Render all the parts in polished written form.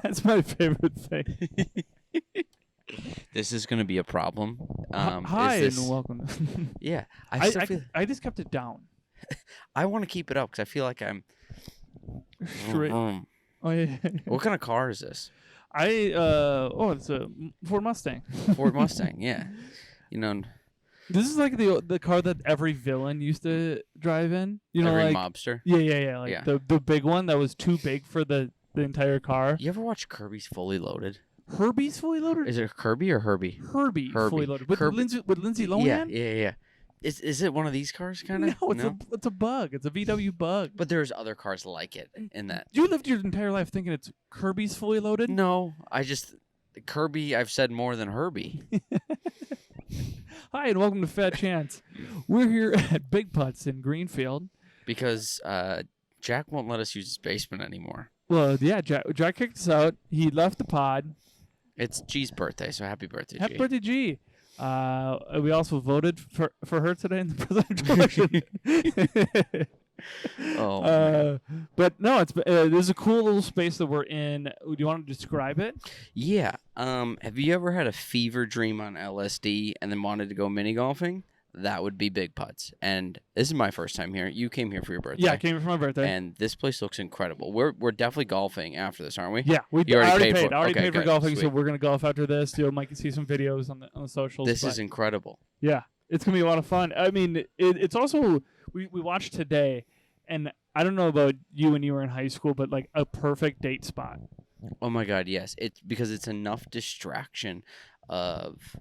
That's my favorite thing. This is going to be a problem. Hi and welcome. Yeah. I just kept it down. I want to keep it up because I feel like I'm... Straight. Oh, yeah. What kind of car is this? It's a Ford Mustang. Ford Mustang, yeah. You know... This is like the car that every villain used to drive in. You know, every like mobster? Yeah. Like the big one that was too big for the entire car. You ever watch Kirby's Fully Loaded? Herbie's Fully Loaded? Is it Kirby or Herbie? Herbie. Fully Loaded. With Lindsay Lohan? Yeah. Is it one of these cars, kind of? No, it's a bug. It's a VW bug. But there's other cars like it in that. You lived your entire life thinking it's Kirby's Fully Loaded? No, Kirby, I've said more than Herbie. Hi, and welcome to Fat Chance. We're here at Big Putts in Greenfield. Because Jack won't let us use his basement anymore. Well, yeah, Jack kicked us out. He left the pod. It's G's birthday, so happy birthday, G. Happy birthday, G. We also voted for her today in the presidential election. But no, it's there's a cool little space that we're in. Do you want to describe it? Yeah. Have you ever had a fever dream on LSD and then wanted to go mini golfing? That would be Big Putts. And this is my first time here. You came here for your birthday. Yeah, I came here for my birthday. And this place looks incredible. We're definitely golfing after this, aren't we? Yeah, You already paid for it. I already Okay, paid for good. golfing, Sweet. so we're gonna golf after this. You might see some videos on the socials. This is incredible. Yeah, it's gonna be a lot of fun. I mean, it's also we watched today, and I don't know about you when you were in high school, but like a perfect date spot. Oh my God, yes. It's because it's enough distraction of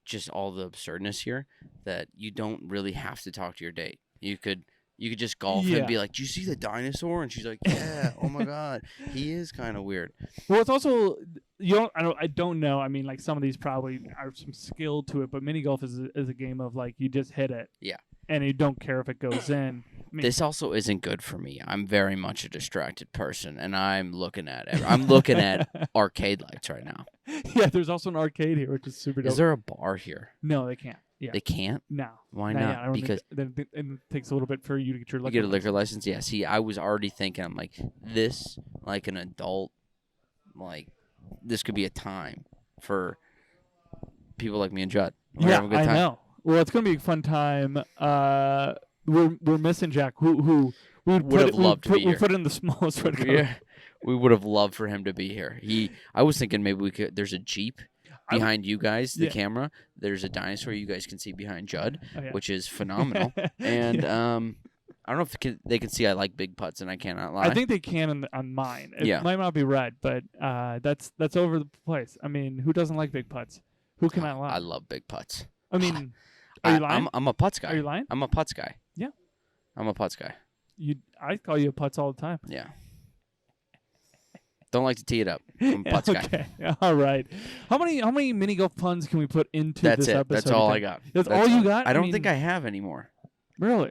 just all the absurdness here that you don't really have to talk to your date. You could just golf and be like, "Do you see the dinosaur?" And she's like, "Yeah." Oh my God, he is kind of weird. Well, it's also I don't know. I mean, like some of these probably are some skill to it, but mini golf is a game of like you just hit it. Yeah. And you don't care if it goes in. I mean, This also isn't good for me. I'm very much a distracted person, and I'm looking at arcade lights right now. Yeah, there's also an arcade here, which is super dope. Is there a bar here? No, they can't. Yeah. They can't? No. Why not? not? I don't Because think it takes a little bit for you to get your liquor you get a liquor license? Yeah, see, I was already thinking, I'm like, this, like an adult, like, this could be a time for people like me and Judd. We're having a good time. I know. Well, it's going to be a fun time. We're missing Jack, who we would have loved to be here. We put in the smallest red car. Yeah, we would have loved for him to be here. I was thinking maybe we could. There's a Jeep behind you guys, the camera. There's a dinosaur you guys can see behind Judd, which is phenomenal. And I don't know if they can see I like big putts, and I cannot lie. I think they can on mine. It might not be red, but that's over the place. I mean, who doesn't like big putts? Who cannot lie? I love big putts. I mean, are you lying? I'm a putts guy. Are you lying? I'm a putts guy. Yeah. I'm a putts guy. I call you a putts all the time. Yeah. Don't like to tee it up. I'm a putts guy. Okay. All right. How many mini golf puns can we put into this episode? That's all I got. That's all you got? I don't think I have any more. Really?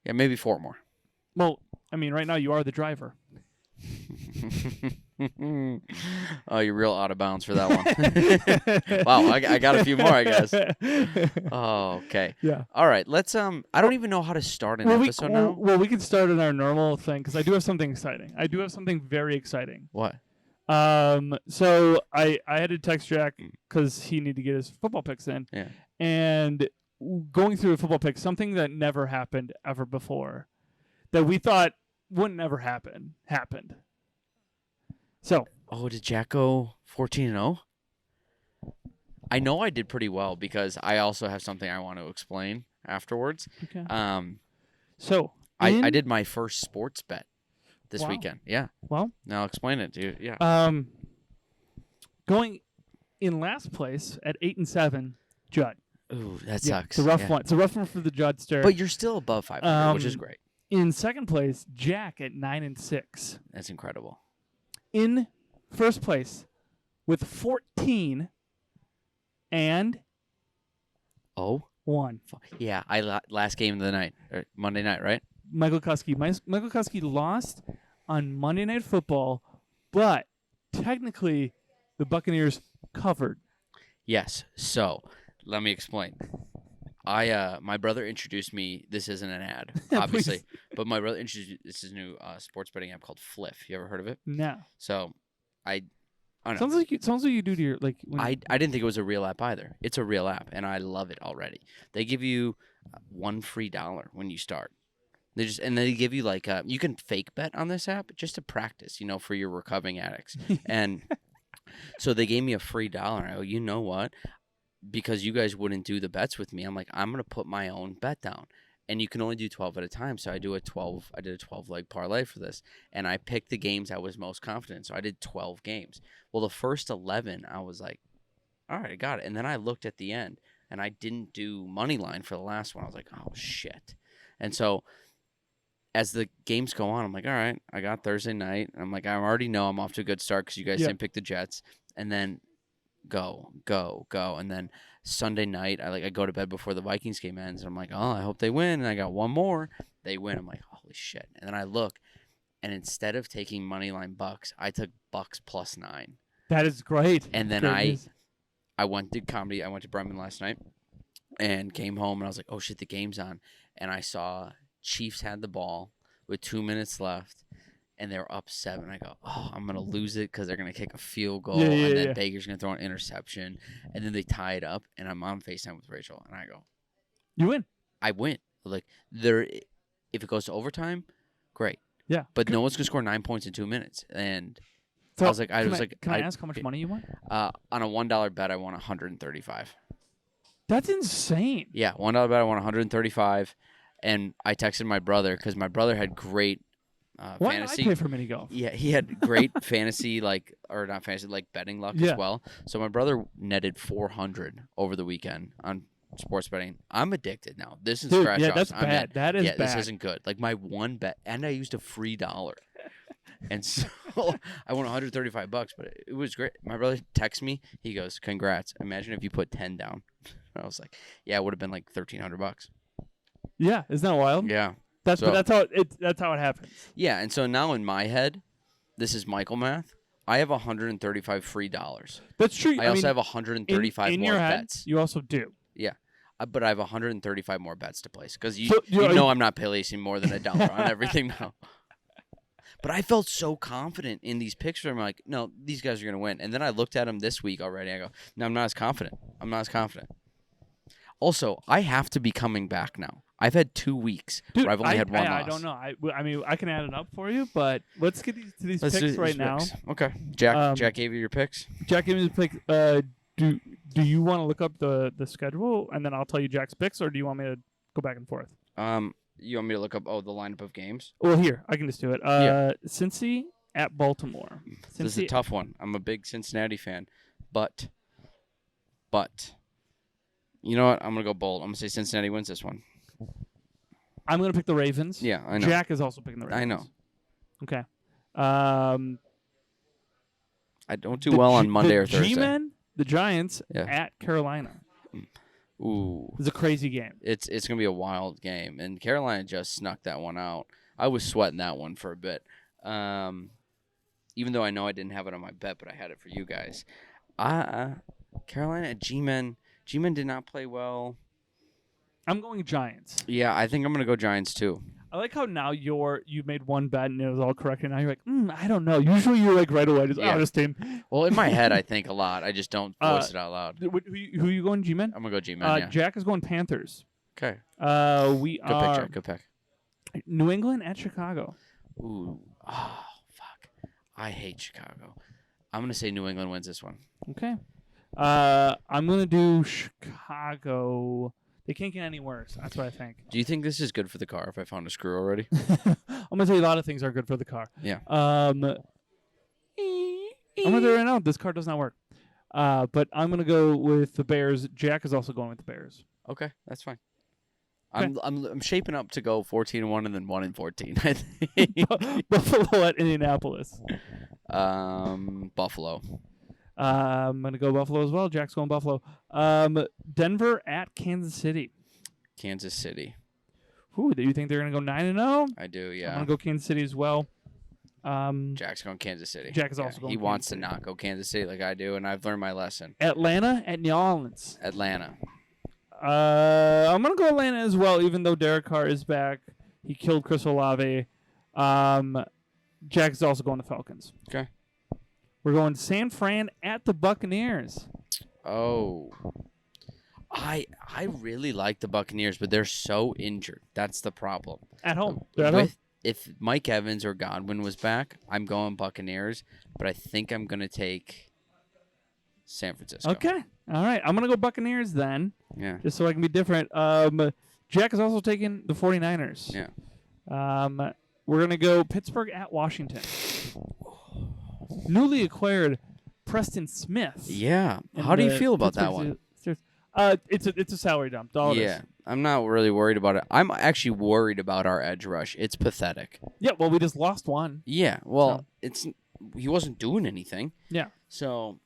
Yeah, maybe 4 more. Well, I mean, right now you are the driver. Oh, you're real out of bounds for that one. Wow, I got a few more, I guess. Oh, okay. Yeah. All right, let's. I don't even know how to start an episode now. Well, we can start in our normal thing because I do have something exciting. I do have something very exciting. What? So I had to text Jack because he needed to get his football picks in. Yeah. And going through a football pick, something that never happened ever before, that we thought wouldn't ever happen, happened. So. Oh, did Jack go 14-0? I know I did pretty well because I also have something I want to explain afterwards. Okay. So I did my first sports bet this weekend. Yeah. Well. Now explain it, dude. Yeah. Going in last place at 8-7, Judd. Ooh, that sucks. It's a rough one. It's a rough one for the Juddster. But you're still above 500, which is great. In second place, Jack at 9-6. That's incredible. In first place with 14 and 1. Yeah, last game of the night, or Monday night, right? Michael Kuski. Michael Kuski lost on Monday Night Football, but technically the Buccaneers covered. Yes. So let me explain. My brother introduced me. This isn't an ad, Please. obviously, but my brother introduced this is a new sports betting app called Fliff. You ever heard of it? No. So, I don't know. Sounds like you do to your like. When I didn't think it was a real app either. It's a real app, and I love it already. They give you $1 free when you start. They give you like you can fake bet on this app just to practice, for your recovering addicts. And so they gave me a free $1. I go, you know what? Because you guys wouldn't do the bets with me, I'm like, I'm gonna put my own bet down. And you can only do 12 at a time. So I did a 12-leg parlay for this. And I picked the games I was most confident in. So I did 12 games. Well, the first 11, I was like, all right, I got it. And then I looked at the end, and I didn't do money line for the last one. I was like, oh, shit. And so as the games go on, I'm like, all right, I got Thursday night. I'm like, I already know I'm off to a good start because you guys didn't pick the Jets. And then go. And then Sunday night, I go to bed before the Vikings game ends, and I'm like, oh, I hope they win. And I got one more. They win. I'm like, holy shit. And then I look, and instead of taking moneyline Bucks, I took Bucks +9. That is great. And then I went to comedy. I went to Bremen last night and came home, and I was like, oh shit, the game's on. And I saw Chiefs had the ball with 2 minutes left, and they were up 7. I go, oh, I'm going to lose it because they're going to kick a field goal, and then Baker's going to throw an interception. And then they tie it up, and I'm on FaceTime with Rachel, and I go, you win. I win. Like, if it goes to overtime, great. Yeah. But no one's going to score 9 points in 2 minutes. And So I was like, can I ask how much money you won? On a $1 bet, I won $135. That's insane. Yeah, $1 bet, I won $135. And I texted my brother because my brother had great Why fantasy. Why I pay for mini golf? Yeah, he had great fantasy, not fantasy, betting luck as well. So my brother netted $400 over the weekend on sports betting. I'm addicted now. This is scratch offs. That's bad. That is bad. This isn't good. Like my one bet, and I used a free $1. And so I won $135, but it was great. My brother texts me. He goes, "Congrats! Imagine if you put 10 down." I was like, "Yeah, it would have been like $1,300." Yeah, isn't that wild? Yeah, that's how it happens. Yeah, and so now in my head, this is Michael math. I have $135 free $. That's true. I also have 135 in more your head, bets. You also do. Yeah, but I have 135 more bets to place because you So, know I'm not placing more than $1 on everything now. But I felt so confident in these picks. I'm like, no, these guys are going to win. And then I looked at them this week already. I go, no, I'm not as confident. Also, I have to be coming back now. I've had 2 weeks where I've only had one loss. I don't know. I mean, I can add it up for you, but let's get to these picks right now. Okay. Jack gave you your picks? Jack gave me the pick. Do you want to look up the schedule, and then I'll tell you Jack's picks, or do you want me to go back and forth? You want me to look up, the lineup of games? Well, here, I can just do it. Cincy at Baltimore. This is a tough one. I'm a big Cincinnati fan, but you know what? I'm going to go bold. I'm going to say Cincinnati wins this one. I'm going to pick the Ravens. Yeah, I know. Jack is also picking the Ravens. I know. Okay. I don't do well on Monday or Thursday. G-Men, the Giants at Carolina. Ooh. It's a crazy game. It's going to be a wild game, and Carolina just snuck that one out. I was sweating that one for a bit. Even though I know I didn't have it on my bet, but I had it for you guys. Carolina at G-Men. G-Men did not play well. I'm going Giants. Yeah, I think I'm going to go Giants too. I like how now you made one bet and it was all correct, and now you're like, I don't know. Usually you're like right away, this team. Well, in my head I think a lot. I just don't voice it out loud. Who are you going, G-Men? I'm going to go G-Men, yeah. Jack is going Panthers. Okay. We Good pick, Jack. Good pick. New England at Chicago. Ooh. Oh, fuck. I hate Chicago. I'm going to say New England wins this one. Okay. I'm going to do Chicago. They can't get any worse. That's what I think. Do you think this is good for the car if I found a screw already? I'm going to tell you a lot of things are good for the car. Yeah. I'm going to tell you right now, this car does not work. But I'm going to go with the Bears. Jack is also going with the Bears. Okay, that's fine. Okay. I'm shaping up to go 14-1 and then 1-14. I think. Buffalo at Indianapolis. Buffalo. I'm going to go Buffalo as well. Jack's going Buffalo. Denver at Kansas City. Kansas City. Ooh, do you think they're going to go 9-0? I do, yeah. I'm going to go Kansas City as well. Jack's going Kansas City. Jack is also going He Kansas wants City. to not go Kansas City like I do, and I've learned my lesson. Atlanta at New Orleans. Atlanta. I'm gonna go Atlanta as well, even though Derek Carr is back. He killed Chris Olave. Jack is also going to Falcons. Okay. We're going San Fran at the Buccaneers. Oh. I really like the Buccaneers, but they're so injured. That's the problem. At home. They're at home. If Mike Evans or Godwin was back, I'm going Buccaneers, but I think I'm going to take San Francisco. Okay. All right. I'm going to go Buccaneers then. Yeah. Just so I can be different. Jack is also taking the 49ers. Yeah. We're going to go Pittsburgh at Washington. Newly acquired Preston Smith. Yeah. How do you feel about that one? It's a salary dump. All Yeah. I'm not really worried about it. I'm actually worried about our edge rush. It's pathetic. Yeah, well, we just lost one. Yeah, well, he wasn't doing anything. Yeah. So,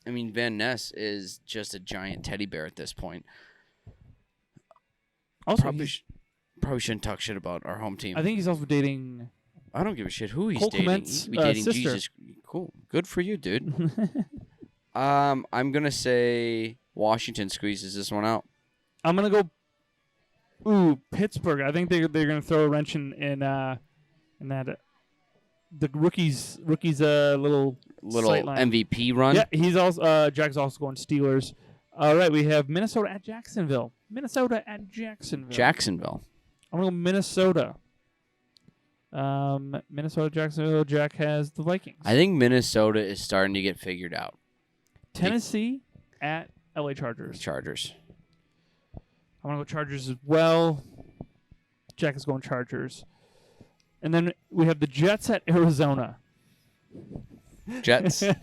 I mean, Van Ness is just a giant teddy bear at this point. Also, probably shouldn't talk shit about our home team. I think he's also dating. I don't give a shit who he's Cole dating. Clement's, He could be dating sister. Jesus. Cool. Good for you, dude. I'm gonna say Washington squeezes this one out. I'm gonna go. Pittsburgh. I think they're gonna throw a wrench in that the rookies little sight line. MVP run. Yeah, he's also Jack's also going Steelers. All right, we have Minnesota at Jacksonville. Jacksonville. I'm gonna go Minnesota. Minnesota, Jacksonville. Jack has the Vikings. I think Minnesota is starting to get figured out. Tennessee at LA Chargers. Chargers. I'm going to go Chargers as well. Jack is going Chargers. And then we have the Jets at Arizona. Jets. I'm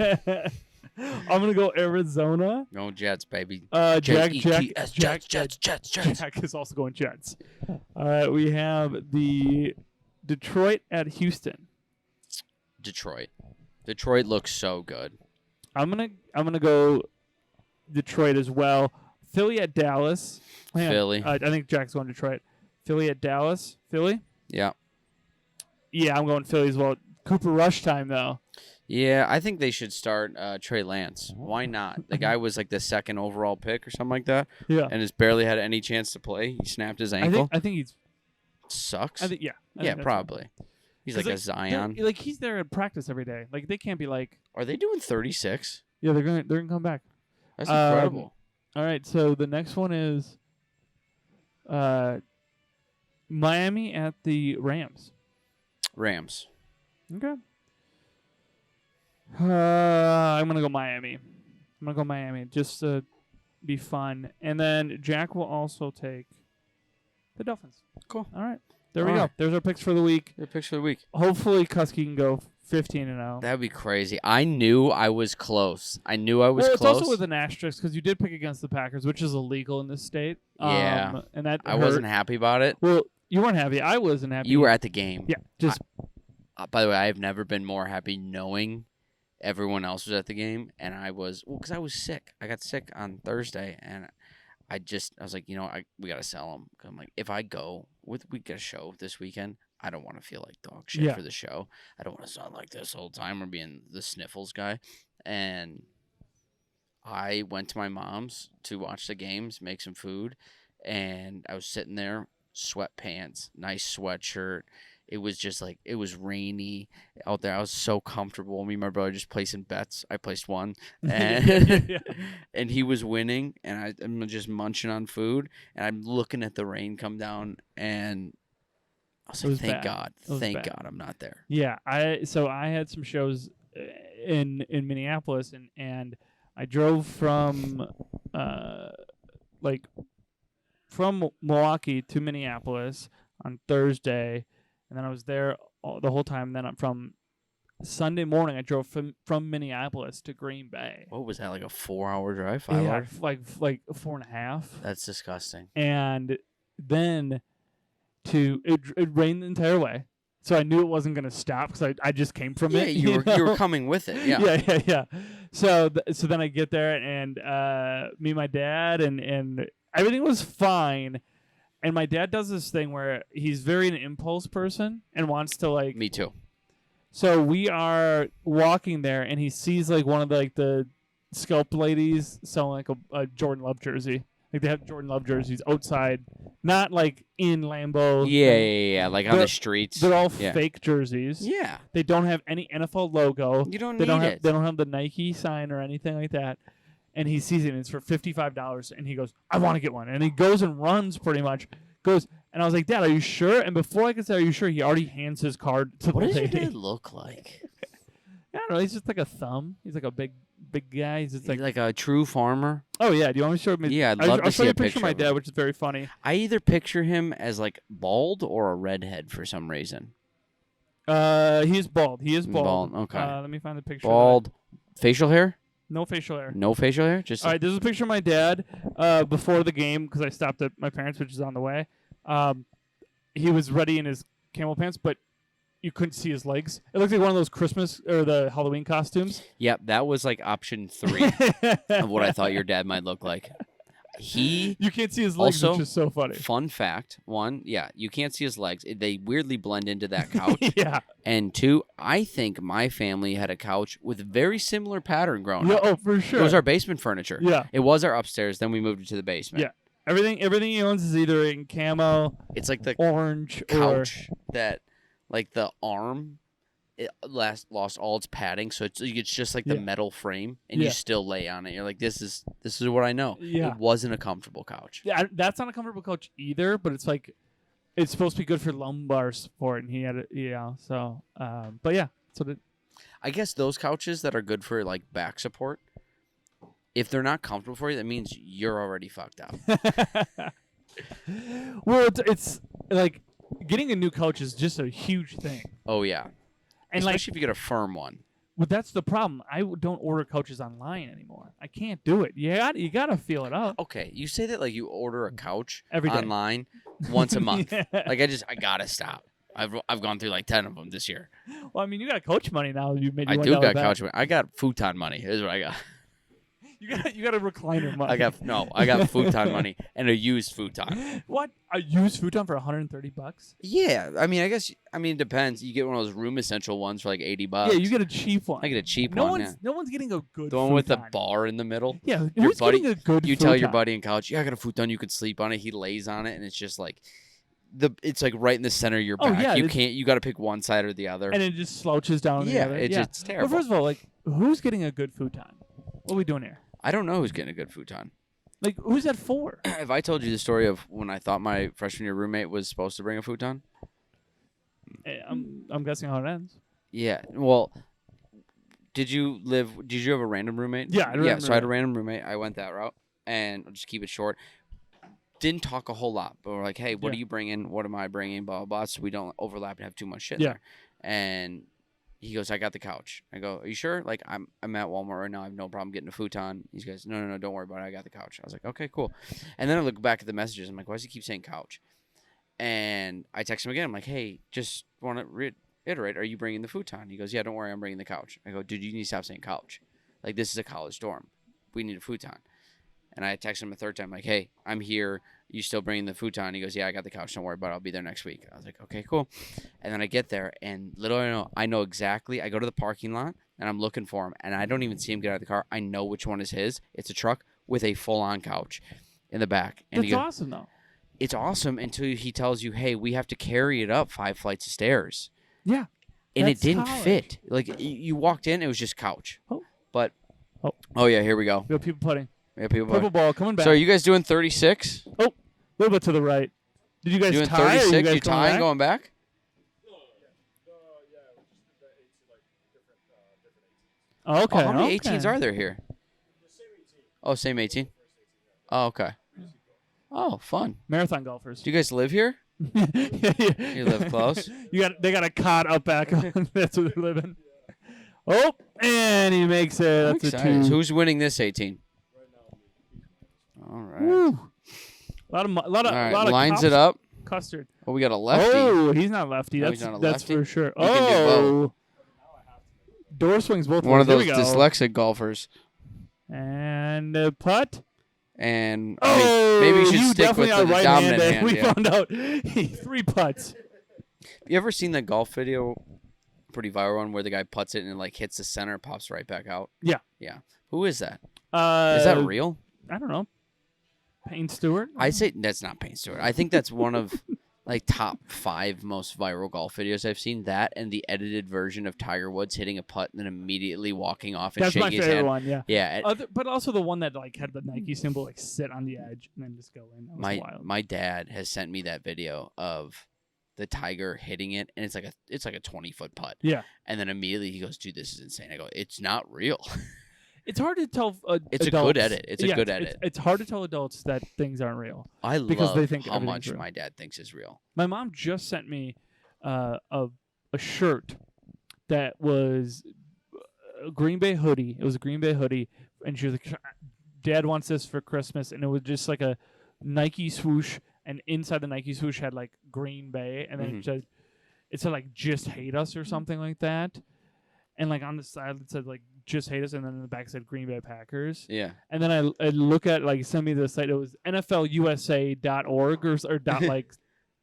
going to go Arizona. No Jets, baby. Jack Jets. is also going Jets. All right, we have the Detroit at Houston. Detroit looks so good. I'm gonna go Detroit as well. Philly at Dallas. Philly. I think Jack's going Detroit. Philly at Dallas. Philly? Yeah. Yeah, I'm going Philly as well. Cooper Rush time, though. Yeah, I think they should start Trey Lance. Why not? The guy was like the second overall pick or something like that. Yeah. And has barely had any chance to play. He snapped his ankle. I think he's... Sucks? I think, yeah. Yeah, probably. He's like a Zion. Like, he's there at practice every day. Like, they can't be like... Are they doing 36? Yeah, they're gonna come back. That's incredible. All right, so the next one is Miami at the Rams. Rams. Okay. I'm going to go Miami. Just to be fun. And then Jack will also take the Dolphins. Cool. All right. There we go. There's our picks for the week. Your picks for the week. Hopefully, Kusky can go 15-0. That'd be crazy. I knew I was close. Well, it's also with an asterisk because you did pick against the Packers, which is illegal in this state. Yeah. And that I wasn't happy about it. Well, you weren't happy. I wasn't happy. You were at the game. Yeah. By the way, I have never been more happy knowing everyone else was at the game, and I was because I was sick. I got sick on Thursday, and I was like, we gotta sell them. I'm like, if I go we get a show this weekend, I don't want to feel like dog shit for the show. I don't want to sound like this whole time or being the sniffles guy. And I went to my mom's to watch the games, make some food, and I was sitting there, sweatpants, nice sweatshirt. It was just like, it was rainy out there. I was so comfortable. Me and my brother just placing bets. I placed one. And, and he was winning. And I'm just munching on food. And I'm looking at the rain come down. And I was like, thank God. Thank God I'm not there. Yeah. So I had some shows in Minneapolis. And I drove from Milwaukee to Minneapolis on Thursday. And then I was there the whole time. Then from Sunday morning, I drove from Minneapolis to Green Bay. What was that, like a 4-hour drive? 5 hours? Like 4.5. That's disgusting. And then it rained the entire way. So I knew it wasn't going to stop because I just came from it. You were coming with it. Yeah. Yeah. So then I get there and me and my dad and everything was fine. And my dad does this thing where he's very an impulse person and wants to like... Me too. So we are walking there and he sees like one of the scalp ladies selling like a Jordan Love jersey. Like they have Jordan Love jerseys outside, not like in Lambeau. Yeah. Like on They're- the streets. They're all Yeah. fake jerseys. Yeah. They don't have any NFL logo. You don't They need don't have it. they don't have the Nike sign or anything like that. And he sees it and it's for $55 and he goes, I want to get one. And he goes and runs pretty much. And I was like, Dad, are you sure? And before I could say, are you sure? He already hands his card to What the does your lady. dad look like? I don't know. He's just like a thumb. He's like a big guy. He's just Like a true farmer? oh yeah. Do you want me to show me? Yeah, I'd love to I'll see show you a a picture of my picture of dad, him. which is very funny. I either picture him as like bald or a redhead for some reason. He is bald. He is bald. Bald, okay. Let me find the picture. Bald. Facial hair? No facial hair. No facial hair? Just All right, this is a picture of my dad before the game because I stopped at my parents', which is on the way. He was ready in his camel pants, but you couldn't see his legs. It looked like one of those Christmas or the Halloween costumes. Yep, that was like option 3 of what I thought your dad might look like. He You can't see his legs, Also, which is so funny. Fun fact, 1, yeah, you can't see his legs. They weirdly blend into that couch. Yeah. And 2, I think my family had a couch with a very similar pattern growing Yeah. up. Oh, for sure. It was our basement furniture. Yeah. It was our upstairs, then we moved it to the basement. Yeah. Everything he owns is either in camo, It's like the orange, couch that, like the arm, it lost all its padding, so it's just like the Yeah. metal frame, and Yeah. you still lay on it. You're like, this is what I know. Yeah. It wasn't a comfortable couch. Yeah, that's not a comfortable couch either, but it's like it's supposed to be good for lumbar support, and he had it. Yeah, so but yeah, so I guess those couches that are good for like back support, if they're not comfortable for you, that means you're already fucked up. well, it's like getting a new couch is just a huge thing, Oh yeah, and especially if you get a firm one. well, that's the problem. I don't order couches online anymore. I can't do it. You gotta feel it out Okay, you say that like you order a couch every day. online once a month. Yeah. Like I gotta stop. I've gone through like 10 of them this year. Well, I mean, you got coach money now. You made I your do $1 got back. couch money. I got futon money. Here's what I got. You got a recliner money. I got futon money and a used futon. what a used futon for $130. Yeah, it depends. You get one of those room essential ones for like $80. Yeah, you get a cheap one. I get a cheap no one. one's no one's getting a good. The one with the futon. bar in the middle. Yeah, Your who's buddy- getting a good? You tell your futon? buddy in college, yeah, I got a futon. You could sleep on it. He lays on it, and it's just like it's like right in the center of your Oh, back. yeah, You it's- can't. You got to pick one side or the other. and it just slouches down. Yeah, the other. it's But terrible. first of all, like, who's getting a good futon? What are we doing here? I don't know who's getting a good futon. Like, who's that for? Have I told you the story of when I thought my freshman year roommate was supposed to bring a futon? I'm guessing how it ends. Yeah. Well, did you have a random roommate? Yeah, I had a yeah. random So I had a roommate. random roommate. I went that route, and I'll just keep it short. Didn't talk a whole lot, but we're like, hey, what Yeah. are you bringing? What am I bringing? Blah blah blah. So we don't overlap and have too much shit Yeah. there. And he goes, I got the couch. I go, are you sure? Like I'm at Walmart right now. I have no problem getting a futon. He goes, no, don't worry about it. I got the couch. I was like, okay, cool. And then I look back at the messages. I'm like, why does he keep saying couch? And I text him again. I'm like, hey, just want to reiterate, are you bringing the futon? He goes, yeah, don't worry, I'm bringing the couch. I go, dude, you need to stop saying couch. Like, this is a college dorm. We need a futon. And I text him a third time, like, hey, I'm here. You still bringing the futon? He goes, yeah, I got the couch. Don't worry about it. I'll be there next week. I was like, okay, cool. And then I get there, and little I know exactly. I go to the parking lot, and I'm looking for him, and I don't even see him get out of the car. I know which one is his. It's a truck with a full-on couch in the back. And That's he goes, awesome, though. it's awesome until he tells you, hey, we have to carry it up 5 flights of stairs. Yeah. And That's it didn't college. fit. Like, you walked in, it was just couch. Oh. But, Oh. yeah, here we go. We got people putting. We have people Purple ball coming back. So are you guys doing 36? A little bit to the right. Did you guys Doing tie? Or 36? you You guys tying going back? Oh, okay. Oh, how many okay. 18s are there here? Oh, same 18? Oh, okay. Oh, fun. Marathon golfers. Do you guys live here? You live close? They got a cot up back. That's where they're living. Oh, and he makes it. I'm That's a excited. 2. Who's winning this 18? All right. Woo. A lot of All right, lines cops- it up. Custard. Oh, we got a lefty. Oh, he's not lefty. No, That's he's not a that's lefty? for sure. He can do Oh, door swings both One ways. of those Here we go. dyslexic golfers. And putt. And Oh, maybe you should you stick with definitely are the right dominant handed. hand. We Yeah. found out 3 putts. You ever seen the golf video? Pretty viral one where the guy putts it and it like hits the center, pops right back out. Yeah. Yeah. Who is that? Is Is that real? I don't know. Payne Stewart. I say that's not Payne Stewart. I think that's one of like top 5 most viral golf videos I've seen. That and the edited version of Tiger Woods hitting a putt and then immediately walking off and That's my shaking his favorite head. one. Yeah. Yeah. But also the one that like had the Nike symbol like sit on the edge and then just go in. That was wild. My dad has sent me that video of the Tiger hitting it, and it's like a 20-foot putt. Yeah. And then immediately he goes, "Dude, this is insane." I go, "It's not real." It's hard to tell. It's adults. a good edit. It's a good edit. It's hard to tell adults that things aren't real. I because love they think how much real. my dad thinks is real. My mom just sent me a shirt that was a Green Bay hoodie. It was a Green Bay hoodie, and she was like, "Dad wants this for Christmas," and it was just like a Nike swoosh, and inside the Nike swoosh had like Green Bay, and then it said like "Just Hate Us" or something like that, and like on the side it said like "Just Hate Us," and then in the back said Green Bay Packers. Yeah. And then I look at like send me the site. It was NFLUSA.org or dot like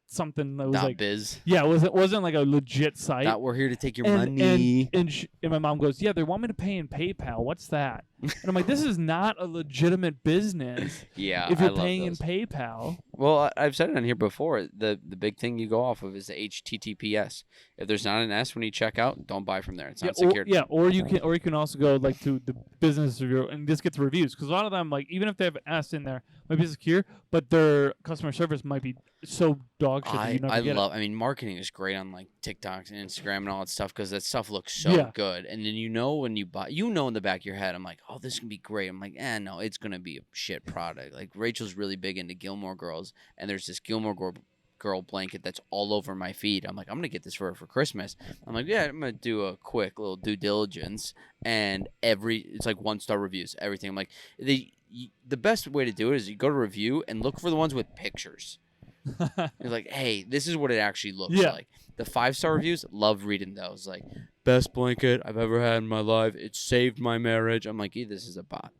something that was Dot like biz. Yeah, it wasn't like a legit site. Not we're here to take your money. And my mom goes, "Yeah, they want me to pay in PayPal. What's that?" And I'm like, "This is not a legitimate business. Yeah, if you're I love paying those. in PayPal." Well, I've said it on here before. The big thing you go off of is the HTTPS. If there's not an S when you check out, don't buy from there. It's not secured. Or you can also go like to the business review and just get the reviews, because a lot of them, like, even if they have an S in there, might be secure, but their customer service might be so dog shit that you never get it. I mean, marketing is great on like TikTok and Instagram and all that stuff, because that stuff looks so good. And then when you buy, in the back of your head, I'm like, oh, this can be great. I'm like, no, it's gonna be a shit product. Like Rachel's really big into Gilmore Girls, and there's this Gilmore Girl blanket that's all over my feed. I'm like, I'm gonna get this for her for Christmas. I'm like, yeah, I'm gonna do a quick little due diligence, and it's like 1-star reviews, everything. I'm like, the best way to do it is you go to review and look for the ones with pictures. You're like, hey, this is what it actually looks like. The 5-star reviews, love reading those. Like, best blanket I've ever had in my life. It saved my marriage. I'm like, this is a bot.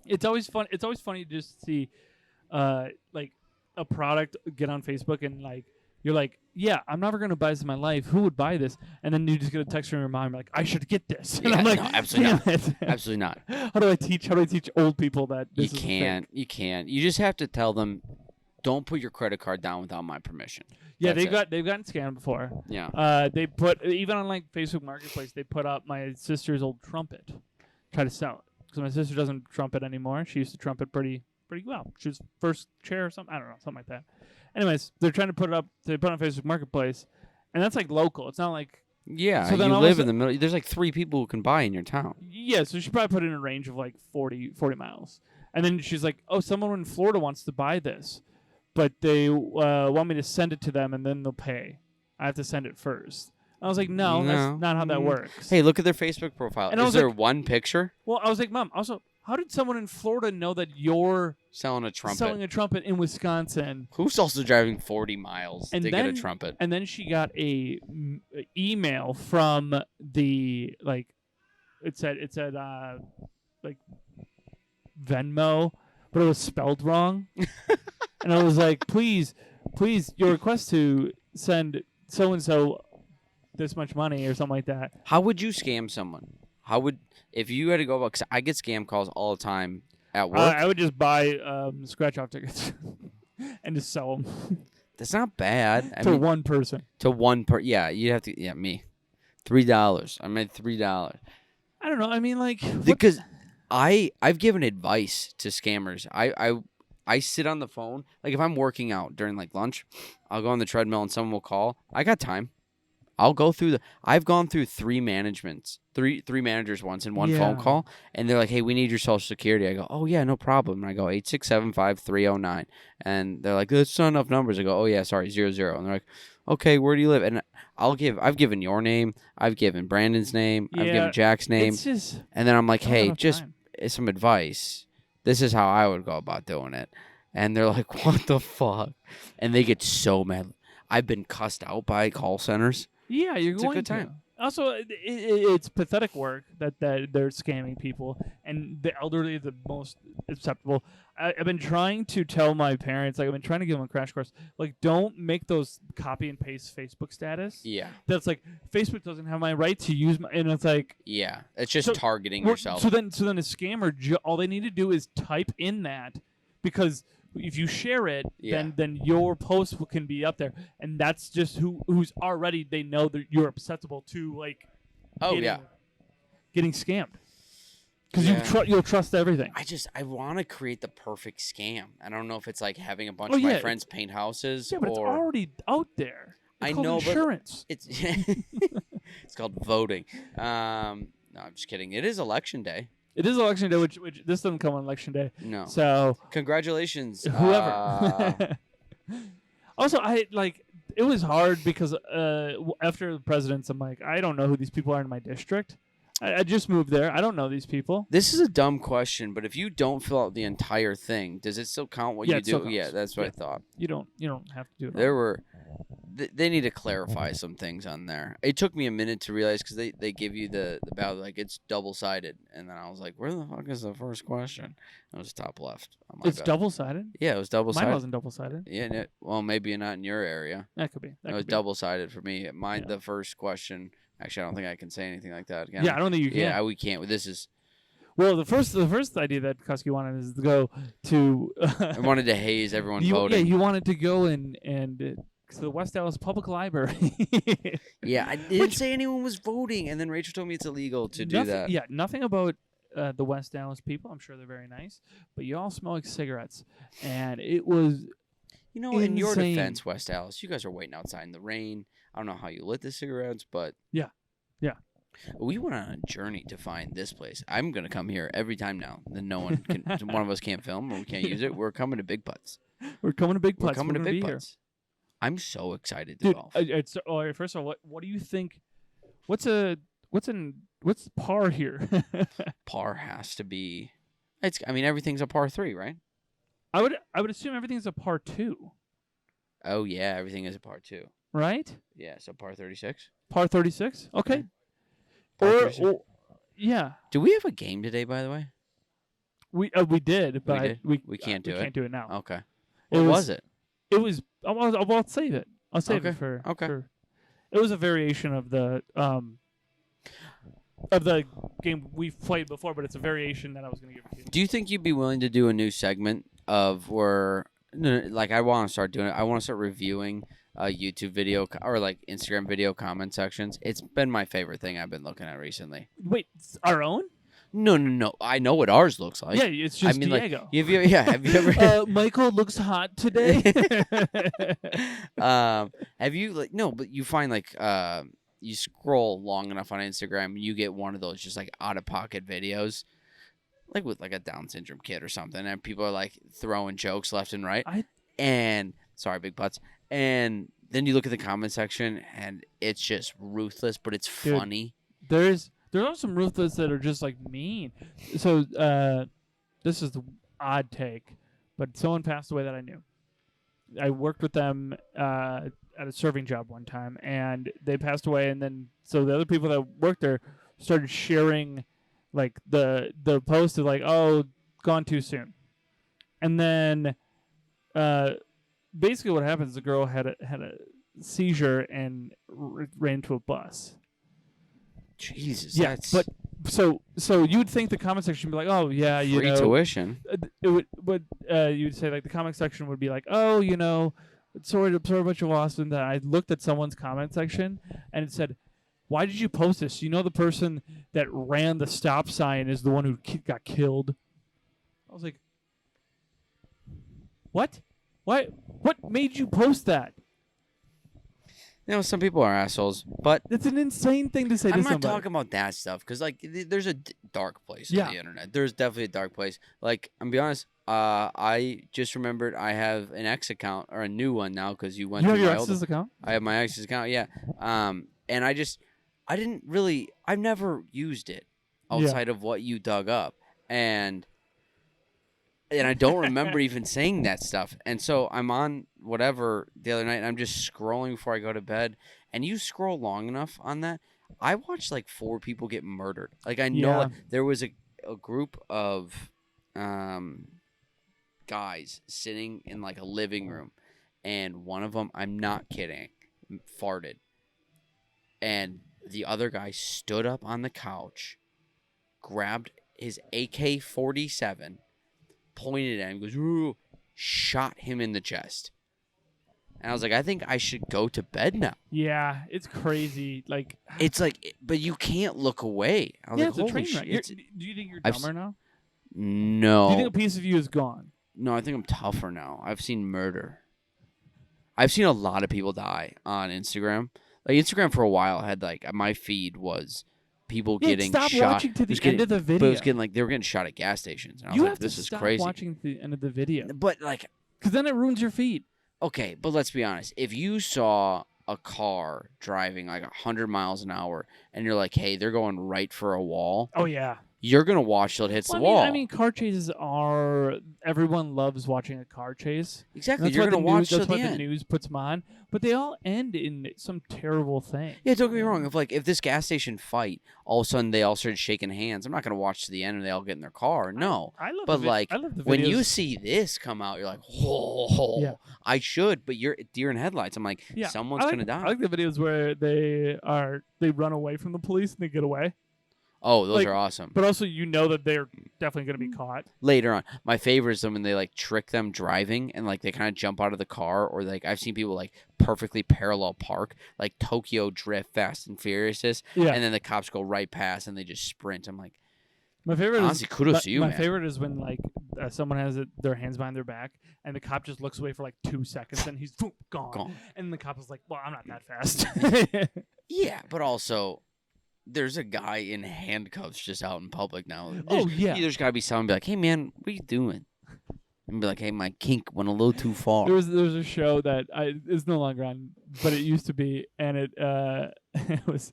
It's always fun. It's always funny to just see, like, a product get on Facebook and like you're like, yeah, I'm never gonna buy this in my life. Who would buy this? And then you just get a text from your mom like, I should get this. And I'm like, no, absolutely not. It. Absolutely not. How do I teach old people that this you is can't? You can't. You just have to tell them, don't put your credit card down without my permission. Yeah, they've gotten scammed before. Yeah. They put, even on like Facebook Marketplace, they put up my sister's old trumpet, try to sell it, because my sister doesn't trumpet anymore. She used to trumpet pretty well. She was first chair or something. I don't know, something like that. Anyways, they're trying to put it up. They put it on Facebook Marketplace, and that's like local. It's not like you then live in the middle. There's like 3 people who can buy in your town. Yeah, so she probably put it in a range of like 40 miles, and then she's like, "Oh, someone in Florida wants to buy this, but they want me to send it to them, and then they'll pay. I have to send it first." I was like, no, that's not how that works. Hey, look at their Facebook profile. And is there one picture? Well, I was like, Mom, also, how did someone in Florida know that you're selling a trumpet in Wisconsin? Who's also driving 40 miles to get a trumpet? And then she got a email from the, like, it said like Venmo, but it was spelled wrong. And I was like, please, your request to send so-and-so this much money or something like that. How would you scam someone? If you had to go about, because I get scam calls all the time at work. I would just buy scratch-off tickets and just sell them. That's not bad. One person. Yeah, you'd have to, me. $3. I made $3. I don't know. I mean, like. Because I've given advice to scammers. I sit on the phone. Like, if I'm working out during, like, lunch, I'll go on the treadmill and someone will call. I got time. I've gone through 3 managers once in one phone call, and they're like, hey, we need your social security. I go, oh, yeah, no problem. And I go, 8675309. And they're like, that's not enough numbers. I go, oh, yeah, sorry, 00. And they're like, okay, where do you live? And I've given your name. I've given Brandon's name. I've given Jack's name. And then I'm like, hey, just some advice. This is how I would go about doing it. And they're like, what the fuck? And they get so mad. I've been cussed out by call centers. Yeah, it's a good time. Also, it's pathetic work that they're scamming people, and the elderly are the most acceptable. I've been trying to tell my parents, like, I've been trying to give them a crash course, like, don't make those copy and paste Facebook status. Yeah. That's like, Facebook doesn't have my right to use my, and it's like. Yeah, it's just targeting yourself. So then a scammer, all they need to do is type in that, because if you share it, Yeah. then your post can be up there, and that's just who's already they know that you're susceptible to like Oh getting, yeah. getting scammed because Yeah. you'll trust everything. I want to create the perfect scam. I don't know if it's like having a bunch Oh, of my yeah. friends paint houses Yeah, but it's or already out there. It's I called know, but insurance. it's it's called voting. No, I'm just kidding. It is election day. It is election day, which this doesn't come on election day. No. So Congratulations, whoever. Also, it was hard because after the presidents, I'm like, I don't know who these people are in my district. I just moved there. I don't know these people. This is a dumb question, but if you don't fill out the entire thing, does it still count what Yeah, you it still do? counts. Yeah, that's what Yeah. I thought. You don't have to do it. There were, they need to clarify some things on there. It took me a minute to realize because they give you the ballot like it's double sided, and then I was like, where the fuck is the first question? It was top left. On my It's ballot. double sided. Yeah, it was double sided. Mine wasn't double sided. Yeah, well, maybe not in your area. That could be. It was double sided for me. Mine, Yeah. the first question. Actually, I don't think I can say anything like that. Can Yeah, I? I don't think you can. Yeah, we can't. This is. Well, the first idea that Kusky wanted is to go to. I wanted to haze everyone Yeah, voting. you wanted to go and to the West Dallas Public Library. Yeah, I didn't say anyone was voting, and then Rachel told me it's illegal to do that. Yeah, nothing about the West Dallas people. I'm sure they're very nice, but you all smell like cigarettes, and it was. You know, in your insane. defense, West Dallas, you guys are waiting outside in the rain. I don't know how you lit the cigarettes, but Yeah. we went on a journey to find this place. I'm gonna come here every time now. Then no one can. One of us can't film or we can't use it. We're coming to Big Putts. We're coming to Big We're Putts. coming to gonna Big be here. Putts. I'm so excited to Dude. golf. First of all, what do you think? What's par here? Par has to be. I mean, everything's a par 3, right? I would assume everything's a par 2, Oh yeah, everything is a par 2. right? Yeah, so par 36. Par 36. Okay. Yeah. Par 36. Or yeah, Do we have a game today, by the way? we did, but We can't do it? Can't do it now. Okay. It What was- was it? It was. I'll save it. I'll save it Okay, for. okay. For, it was a variation of the game we've played before, but it's a variation that I was going to give to you. Do you think you'd be willing to do a new segment of where, like, I want to start doing it? I want to start reviewing YouTube video or like Instagram video comment sections. It's been my favorite thing I've been looking at recently. Wait, it's our own? No. I know what ours looks like. Yeah, it's just I mean, Diego. like, have you ever? Michael looks hot today. Have you like no? But you find like you scroll long enough on Instagram, and you get one of those just like out of pocket videos, like with like a Down syndrome kid or something, and people are like throwing jokes left and right. And sorry, big butts. And then you look at the comment section, and it's just ruthless, but it's Dude, funny. There are some ruthless that are just like mean. So this is the odd take, but someone passed away that I knew. I worked with them at a serving job one time, and they passed away. And then so the other people that worked there started sharing like the post of like, oh, gone too soon. And then basically what happens, the girl had a seizure and ran into a bus. Jesus, Yeah, that's but so you would think the comment section would be like, oh yeah, you free know, tuition. it would, but you'd say like the comment section would be like, oh, you know, sorry a bunch of loss. And then I looked at someone's comment section and it said, why did you post this? You know, the person that ran the stop sign is the one who got killed. I was like, what? Why? What made you post that? You know, some people are assholes, but That's an insane thing to say to I'm not somebody. talking about that stuff because, like, there's a dark place Yeah. on the internet. There's definitely a dark place. Like, I'm be honest. I just remembered I have an ex account or a new one now because you went You have through your my old ex's one. account? I have my ex's account, yeah. And I've never used it outside of what you dug up, and I don't remember even saying that stuff. And so I'm on whatever the other night, and I'm just scrolling before I go to bed. And you scroll long enough on that, I watched like 4 people get murdered. Like I know Yeah. there was a group of guys sitting in like a living room, and one of them, I'm not kidding, farted. And the other guy stood up on the couch, grabbed his AK-47, pointed at him, goes, "Ooh," shot him in the chest. And I was like, I think I should go to bed now. Yeah, it's crazy. Like It's like, but you can't look away. I was yeah, like, it's a holy train wreck. shit. Do you think you're I've dumber now? No. Do you think a piece of you is gone? No, I think I'm tougher now. I've seen murder. I've seen a lot of people die on Instagram. Like Instagram for a while had like my feed was people getting stop shot. watching to the getting, end of the video. But it was getting like they were getting shot at gas stations. And I was You like, have this to is stop crazy. watching to the end of the video But like, because then it ruins your feed. okay, but let's be honest. If you saw a car driving like 100 miles an hour and you're like, hey, they're going right for a wall, Oh yeah. you're going to watch till it hits the wall. I mean, car chases are everyone loves watching a car chase. Exactly. That's you're why going to watch till That's the why end. the news puts them on, but they all end in some terrible thing. Yeah, don't get me wrong. If this gas station fight, all of a sudden they all started shaking hands, I'm not going to watch to the end and they all get in their car. No. I love But the like I love the when you videos. see this come out, you're like, whoa, Yeah. I should, but you're deer in headlights. I'm like, Yeah, someone's going to die. I like the videos where they run away from the police and they get away. Oh, those like, are awesome. But also, you know that they're definitely going to be caught. Later on, my favorite is when they like trick them driving and like they kind of jump out of the car, or like I've seen people like perfectly parallel park, like Tokyo Drift, Fast and Furious, Yeah. and then the cops go right past and they just sprint. I'm like, My favorite honestly, is kudos to you, my man. favorite is when like someone has their hands behind their back and the cop just looks away for like 2 seconds and he's boom, gone. And the cop is like, "Well, I'm not that fast." Yeah, but also, there's a guy in handcuffs just out in public now. There's got to be someone be like, "Hey, man, what are you doing?" And be like, "Hey, my kink went a little too far." There was a show that is no longer on, but it used to be, and it it was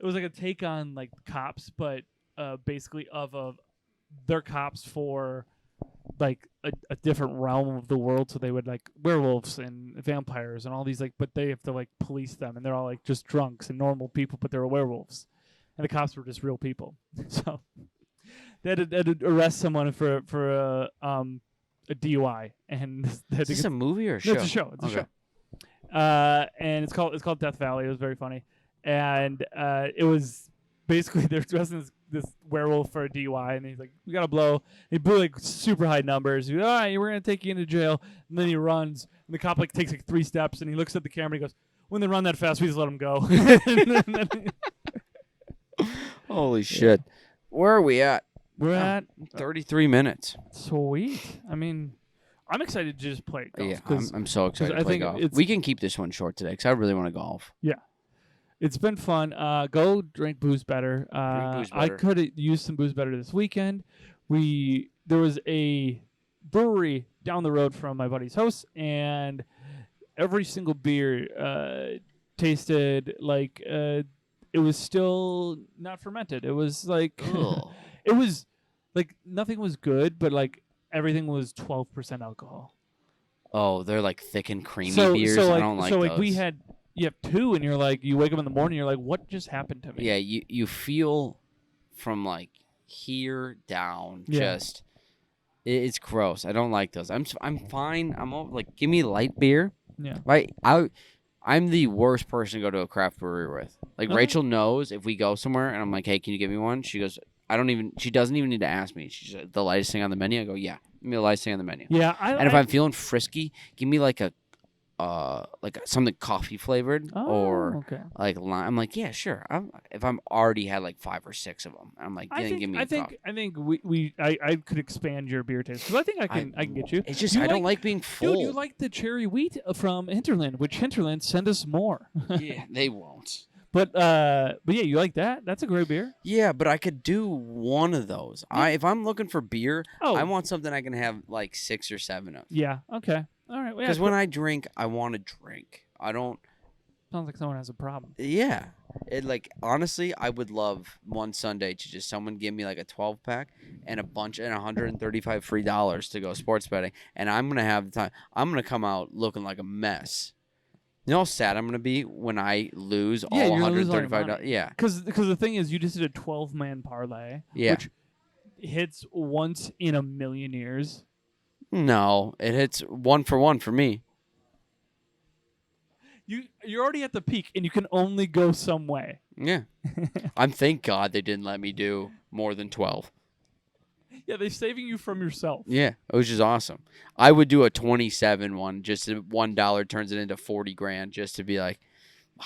like a take on like cops, but basically of they're cops for like a different realm of the world. So they would like werewolves and vampires and all these like, but they have to like police them, and they're all like just drunks and normal people, but they're werewolves, and the cops were just real people. So they had to arrest someone for a DUI, and Is this a movie or a show? No, it's a show. It's a show. And it's called Death Valley. It was very funny, and it was basically they're dressing this werewolf for a DUI, and he's like, "We gotta blow." He blew like super high numbers. He's like, "All right, we're gonna take you into jail," and then he runs, and the cop like takes like 3 steps, and he looks at the camera, and he goes, "When they run that fast, we just let them go." Holy shit! Where are we at? We're at 33 minutes. Sweet. I mean, I'm excited to just play golf. Yeah, I'm so excited to play golf. We can keep this one short today because I really want to golf. Yeah. It's been fun. Go drink booze better. I could have used some booze better this weekend. There was a brewery down the road from my buddy's house, and every single beer tasted like it was still not fermented. It was like it was like nothing was good, but like everything was 12% alcohol. Oh, they're like thick and creamy beers. So I don't like those. we had. You have 2, and you're like, you wake up in the morning, you're like, what just happened to me? Yeah, you feel from like here down, just it's gross. I don't like those. I'm fine. I'm like, give me light beer. Yeah. Right. I'm the worst person to go to a craft brewery with. Like Rachel knows if we go somewhere and I'm like, hey, can you give me one? She goes, she doesn't even need to ask me. She's like, the lightest thing on the menu. I go, yeah, give me the lightest thing on the menu. Yeah. And if I'm feeling frisky, give me like something coffee flavored or like lime. I'm like, yeah, sure. If I'm already had like 5 or 6 of them, I'm like, give me a coffee. I think I could expand your beer taste because I think I can get you. It's just I don't like being full. Dude, you like the cherry wheat from Hinterland, which Hinterland send us more. Yeah, they won't. But yeah, you like that? That's a great beer. Yeah, but I could do one of those. If I'm looking for beer, I want something I can have like 6 or 7 of. Yeah. Okay. All right. Because when I drink, I want to drink. I don't. Sounds like someone has a problem. Yeah. Honestly, I would love one Sunday to just someone give me like a 12-pack and a bunch and $135 free to go sports betting, and I'm gonna have the time. I'm gonna come out looking like a mess. You know how sad I'm gonna be when I lose all $135. Yeah. Because the thing is, you just did a 12-man parlay. Yeah. Which hits once in a million years. No, it hits 1 for 1 for me. You're already at the peak, and you can only go some way. Yeah. Thank God they didn't let me do more than 12. Yeah, they're saving you from yourself. Yeah, which is awesome. I would do a 27 one, just $1 turns it into 40 grand, just to be like,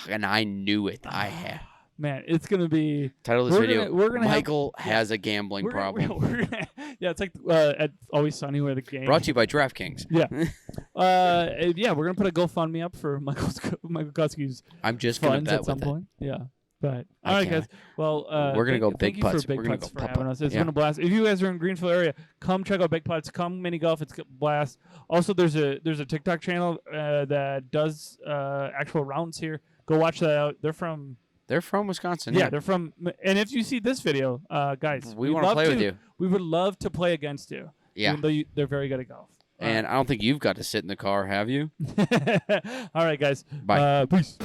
and I knew it. I had. Man, it's gonna be. Title of this video: we're gonna Michael has a gambling problem. Yeah, it's like at Always Sunny where the game. Brought to you by DraftKings. Yeah. Yeah, we're gonna put a GoFundMe up for Michael Kutsky's I'm just gonna funds bet at some with point. Yeah. But all right, guys. Well, we're gonna go thank Big you Putts. for Big We're gonna Putts go for having us. It's yeah. been a blast. If you guys are in Greenfield area, come check out Big Putts. Come mini golf. It's a blast. Also, there's a TikTok channel that does actual rounds here. Go watch that out. They're from Wisconsin. Yeah, they're from. And if you see this video, guys, we want to play with you. We would love to play against you. Yeah, even though they're very good at golf. And I don't think you've got to sit in the car, have you? All right, guys. Bye. Peace.